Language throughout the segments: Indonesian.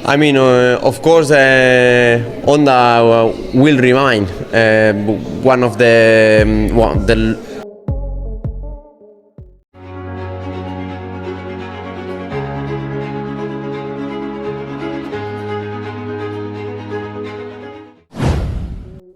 I mean, of course, Honda will remain one of the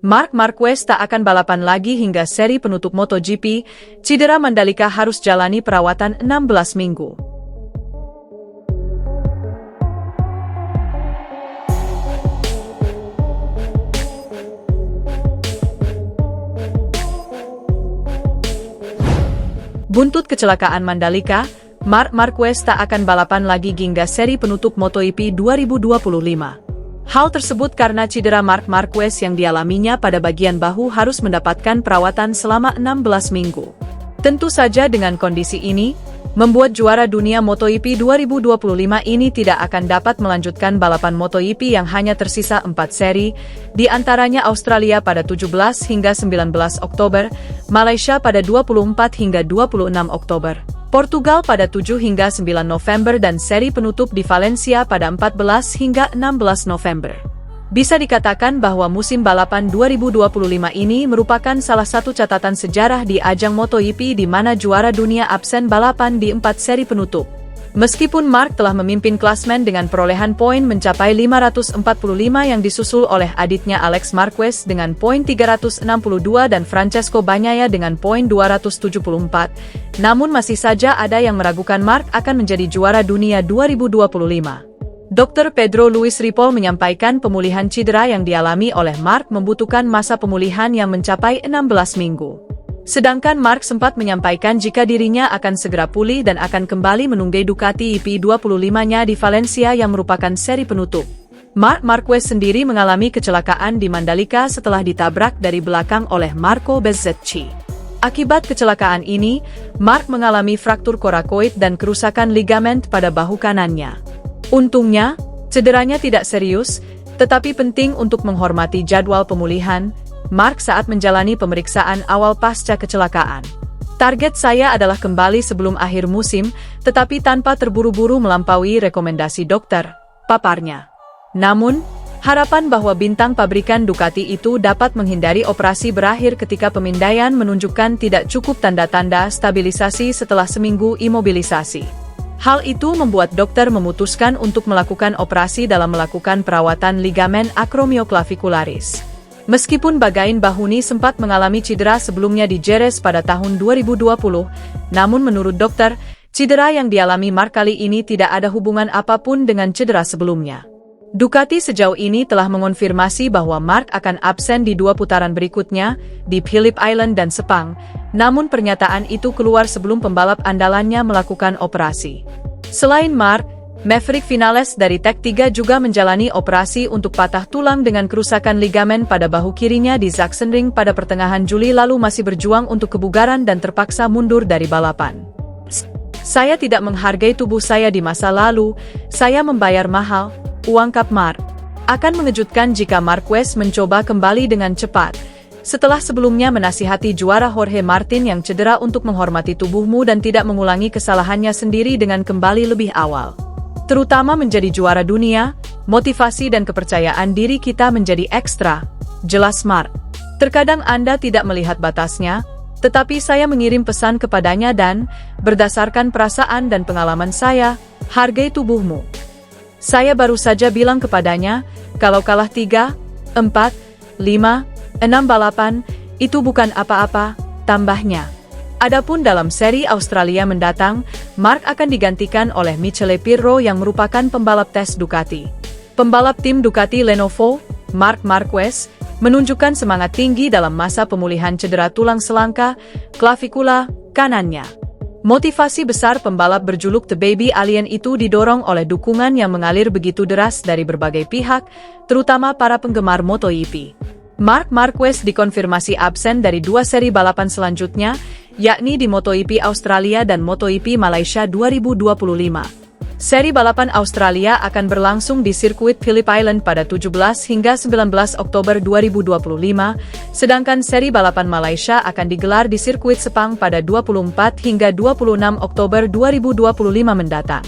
Marc Marquez tak akan balapan lagi hingga seri penutup MotoGP. Cedera Mandalika harus jalani perawatan 16 minggu. Buntut kecelakaan Mandalika, Marc Marquez tak akan balapan lagi hingga seri penutup MotoGP 2025. Hal tersebut karena cedera Marc Marquez yang dialaminya pada bagian bahu harus mendapatkan perawatan selama 16 minggu. Tentu saja dengan kondisi ini, membuat juara dunia MotoGP 2025 ini tidak akan dapat melanjutkan balapan MotoGP yang hanya tersisa 4 seri, di antaranya Australia pada 17 hingga 19 Oktober, Malaysia pada 24 hingga 26 Oktober, Portugal pada 7 hingga 9 November dan seri penutup di Valencia pada 14 hingga 16 November. Bisa dikatakan bahwa musim balapan 2025 ini merupakan salah satu catatan sejarah di ajang MotoGP di mana juara dunia absen balapan di 4 seri penutup. Meskipun Marc telah memimpin klasmen dengan perolehan poin mencapai 545 yang disusul oleh adiknya Alex Marquez dengan poin 362 dan Francesco Bagnaia dengan poin 274, namun masih saja ada yang meragukan Marc akan menjadi juara dunia 2025. Dr. Pedro Luis Ripoll menyampaikan pemulihan cedera yang dialami oleh Marc membutuhkan masa pemulihan yang mencapai 16 minggu. Sedangkan Marc sempat menyampaikan jika dirinya akan segera pulih dan akan kembali menunggai Ducati EP25-nya di Valencia yang merupakan seri penutup. Marc Marquez sendiri mengalami kecelakaan di Mandalika setelah ditabrak dari belakang oleh Marco Bezzecchi. Akibat kecelakaan ini, Marc mengalami fraktur korakoid dan kerusakan ligament pada bahu kanannya. Untungnya, cederanya tidak serius, tetapi penting untuk menghormati jadwal pemulihan Marc saat menjalani pemeriksaan awal pasca kecelakaan. Target saya adalah kembali sebelum akhir musim, tetapi tanpa terburu-buru melampaui rekomendasi dokter, paparnya. Namun, harapan bahwa bintang pabrikan Ducati itu dapat menghindari operasi berakhir ketika pemindaian menunjukkan tidak cukup tanda-tanda stabilisasi setelah seminggu imobilisasi. Hal itu membuat dokter memutuskan untuk melakukan operasi dalam melakukan perawatan ligamen acromioclavicularis. Meskipun Bagain Bahuni sempat mengalami cedera sebelumnya di Jerez pada tahun 2020, namun menurut dokter, cedera yang dialami Marc kali ini tidak ada hubungan apapun dengan cedera sebelumnya. Ducati sejauh ini telah mengonfirmasi bahwa Marc akan absen di 2 putaran berikutnya, di Phillip Island dan Sepang, namun pernyataan itu keluar sebelum pembalap andalannya melakukan operasi. Selain Marc, Maverick Vinales dari Tech3 juga menjalani operasi untuk patah tulang dengan kerusakan ligamen pada bahu kirinya di Sachsenring pada pertengahan Juli lalu masih berjuang untuk kebugaran dan terpaksa mundur dari balapan. Saya tidak menghargai tubuh saya di masa lalu, saya membayar mahal, ungkap Marc. Akan mengejutkan jika Marquez mencoba kembali dengan cepat. Setelah sebelumnya menasihati juara Jorge Martin yang cedera untuk menghormati tubuhmu dan tidak mengulangi kesalahannya sendiri dengan kembali lebih awal. Terutama menjadi juara dunia, motivasi dan kepercayaan diri kita menjadi ekstra, jelas Marc. Terkadang Anda tidak melihat batasnya, tetapi saya mengirim pesan kepadanya dan, berdasarkan perasaan dan pengalaman saya, hargai tubuhmu. Saya baru saja bilang kepadanya, kalau kalah 3, 4, 5, 6 balapan, itu bukan apa-apa, tambahnya. Adapun dalam seri Australia mendatang, Marc akan digantikan oleh Michele Pirro yang merupakan pembalap tes Ducati. Pembalap tim Ducati Lenovo, Marc Marquez, menunjukkan semangat tinggi dalam masa pemulihan cedera tulang selangka, klavikula, kanannya. Motivasi besar pembalap berjuluk The Baby Alien itu didorong oleh dukungan yang mengalir begitu deras dari berbagai pihak, terutama para penggemar MotoGP. Marc Marquez dikonfirmasi absen dari 2 seri balapan selanjutnya, yakni di MotoGP Australia dan MotoGP Malaysia 2025. Seri balapan Australia akan berlangsung di sirkuit Phillip Island pada 17 hingga 19 Oktober 2025, sedangkan seri balapan Malaysia akan digelar di sirkuit Sepang pada 24 hingga 26 Oktober 2025 mendatang.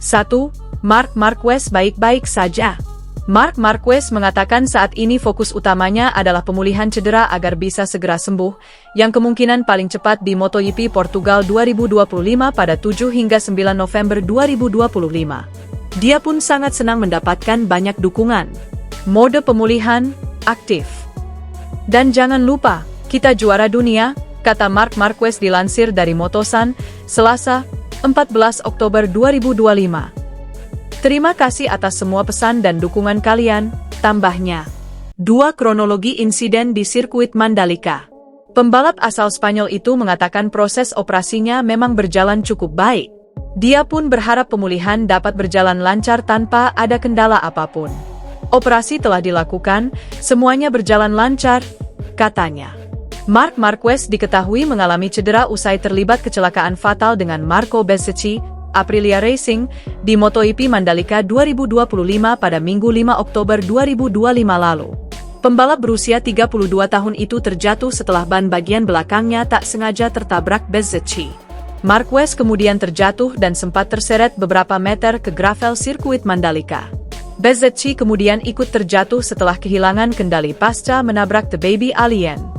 1. Marc Marquez baik-baik saja. Marc Marquez mengatakan saat ini fokus utamanya adalah pemulihan cedera agar bisa segera sembuh, yang kemungkinan paling cepat di MotoGP Portugal 2025 pada 7 hingga 9 November 2025. Dia pun sangat senang mendapatkan banyak dukungan. Mode pemulihan, aktif. Dan jangan lupa, kita juara dunia, kata Marc Marquez dilansir dari Motosan, Selasa, 14 Oktober 2025. Terima kasih atas semua pesan dan dukungan kalian, tambahnya. 2 kronologi insiden di sirkuit Mandalika. Pembalap asal Spanyol itu mengatakan proses operasinya memang berjalan cukup baik. Dia pun berharap pemulihan dapat berjalan lancar tanpa ada kendala apapun. Operasi telah dilakukan, semuanya berjalan lancar, katanya. Marc Marquez diketahui mengalami cedera usai terlibat kecelakaan fatal dengan Marco Bezzecchi, Aprilia Racing, di MotoGP Mandalika 2025 pada Minggu 5 Oktober 2025 lalu. Pembalap berusia 32 tahun itu terjatuh setelah ban bagian belakangnya tak sengaja tertabrak Bezzecchi. Marquez kemudian terjatuh dan sempat terseret beberapa meter ke gravel sirkuit Mandalika. Bezzecchi kemudian ikut terjatuh setelah kehilangan kendali pasca menabrak The Baby Alien.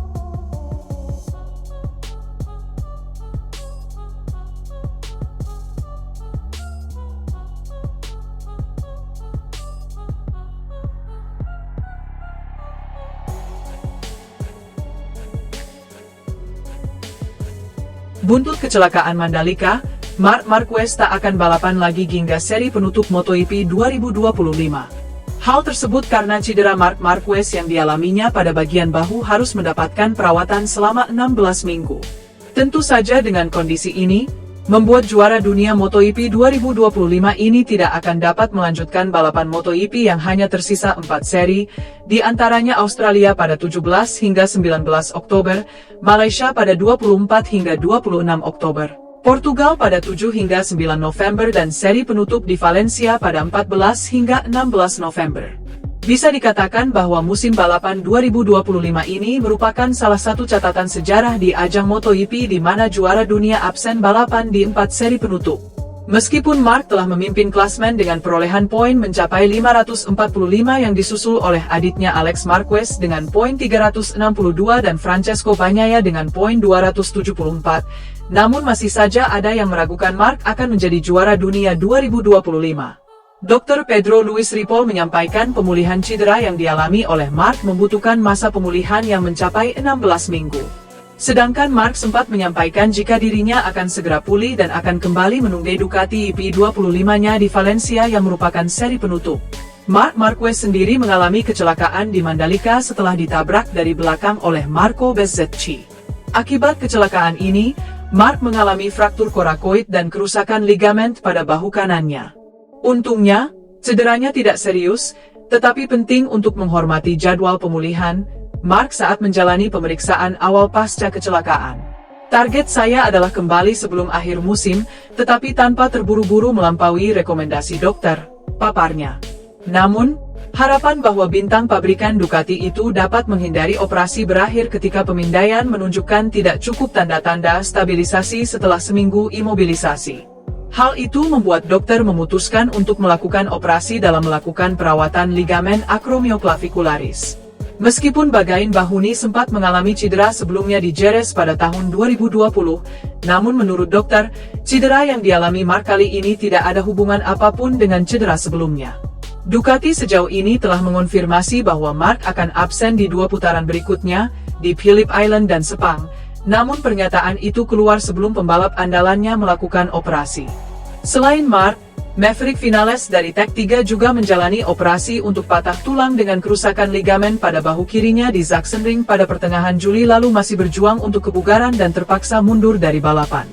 Buntut kecelakaan Mandalika, Marc Marquez tak akan balapan lagi hingga seri penutup MotoGP 2025. Hal tersebut karena cedera Marc Marquez yang dialaminya pada bagian bahu harus mendapatkan perawatan selama 16 minggu. Tentu saja dengan kondisi ini, membuat juara dunia MotoGP 2025 ini tidak akan dapat melanjutkan balapan MotoGP yang hanya tersisa 4 seri, di antaranya Australia pada 17 hingga 19 Oktober, Malaysia pada 24 hingga 26 Oktober, Portugal pada 7 hingga 9 November dan seri penutup di Valencia pada 14 hingga 16 November. Bisa dikatakan bahwa musim balapan 2025 ini merupakan salah satu catatan sejarah di ajang MotoGP di mana juara dunia absen balapan di 4 seri penutup. Meskipun Marc telah memimpin klasmen dengan perolehan poin mencapai 545 yang disusul oleh adiknya Alex Marquez dengan poin 362 dan Francesco Bagnaia dengan poin 274, namun masih saja ada yang meragukan Marc akan menjadi juara dunia 2025. Dr. Pedro Luis Ripoll menyampaikan pemulihan cedera yang dialami oleh Marc membutuhkan masa pemulihan yang mencapai 16 minggu. Sedangkan Marc sempat menyampaikan jika dirinya akan segera pulih dan akan kembali menunggai Ducati EP25-nya di Valencia yang merupakan seri penutup. Marc Marquez sendiri mengalami kecelakaan di Mandalika setelah ditabrak dari belakang oleh Marco Bezzecchi. Akibat kecelakaan ini, Marc mengalami fraktur korakoid dan kerusakan ligamen pada bahu kanannya. Untungnya, cederanya tidak serius, tetapi penting untuk menghormati jadwal pemulihan, Marc saat menjalani pemeriksaan awal pasca kecelakaan. Target saya adalah kembali sebelum akhir musim, tetapi tanpa terburu-buru melampaui rekomendasi dokter, paparnya. Namun, harapan bahwa bintang pabrikan Ducati itu dapat menghindari operasi berakhir ketika pemindaian menunjukkan tidak cukup tanda-tanda stabilisasi setelah seminggu imobilisasi. Hal itu membuat dokter memutuskan untuk melakukan operasi dalam melakukan perawatan ligamen acromioclavicularis. Meskipun Bagain Bahuni sempat mengalami cedera sebelumnya di Jerez pada tahun 2020, namun menurut dokter, cedera yang dialami Marc kali ini tidak ada hubungan apapun dengan cedera sebelumnya. Ducati sejauh ini telah mengonfirmasi bahwa Marc akan absen di 2 putaran berikutnya, di Phillip Island dan Sepang. Namun pernyataan itu keluar sebelum pembalap andalannya melakukan operasi. Selain Marc, Maverick Vinales dari Tech3 juga menjalani operasi untuk patah tulang dengan kerusakan ligamen pada bahu kirinya di Sachsenring pada pertengahan Juli lalu masih berjuang untuk kebugaran dan terpaksa mundur dari balapan.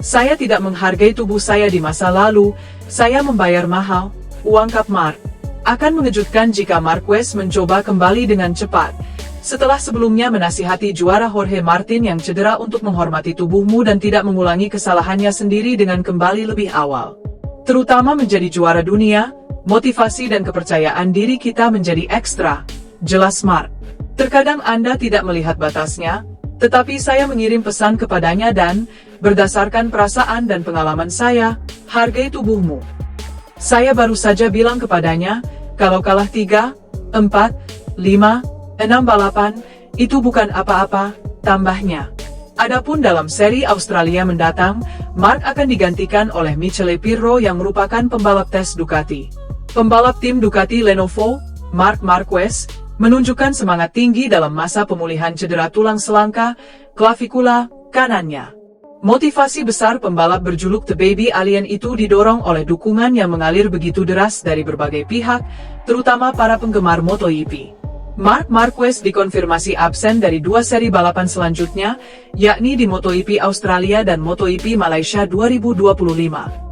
Saya tidak menghargai tubuh saya di masa lalu, saya membayar mahal, ungkap Marc. Akan mengejutkan jika Marquez mencoba kembali dengan cepat. Setelah sebelumnya menasihati juara Jorge Martin yang cedera untuk menghormati tubuhmu dan tidak mengulangi kesalahannya sendiri dengan kembali lebih awal. Terutama menjadi juara dunia, motivasi dan kepercayaan diri kita menjadi ekstra, jelas Marc. Terkadang Anda tidak melihat batasnya, tetapi saya mengirim pesan kepadanya dan, berdasarkan perasaan dan pengalaman saya, hargai tubuhmu. Saya baru saja bilang kepadanya, kalau kalah 3, 4, 5, 6 balapan, itu bukan apa-apa, tambahnya. Adapun dalam seri Australia mendatang, Mark akan digantikan oleh Michele Pirro yang merupakan pembalap tes Ducati. Pembalap tim Ducati Lenovo, Marc Marquez, menunjukkan semangat tinggi dalam masa pemulihan cedera tulang selangka, klavikula, kanannya. Motivasi besar pembalap berjuluk The Baby Alien itu didorong oleh dukungan yang mengalir begitu deras dari berbagai pihak, terutama para penggemar MotoGP. Marc Marquez dikonfirmasi absen dari 2 seri balapan selanjutnya, yakni di MotoGP Australia dan MotoGP Malaysia 2025.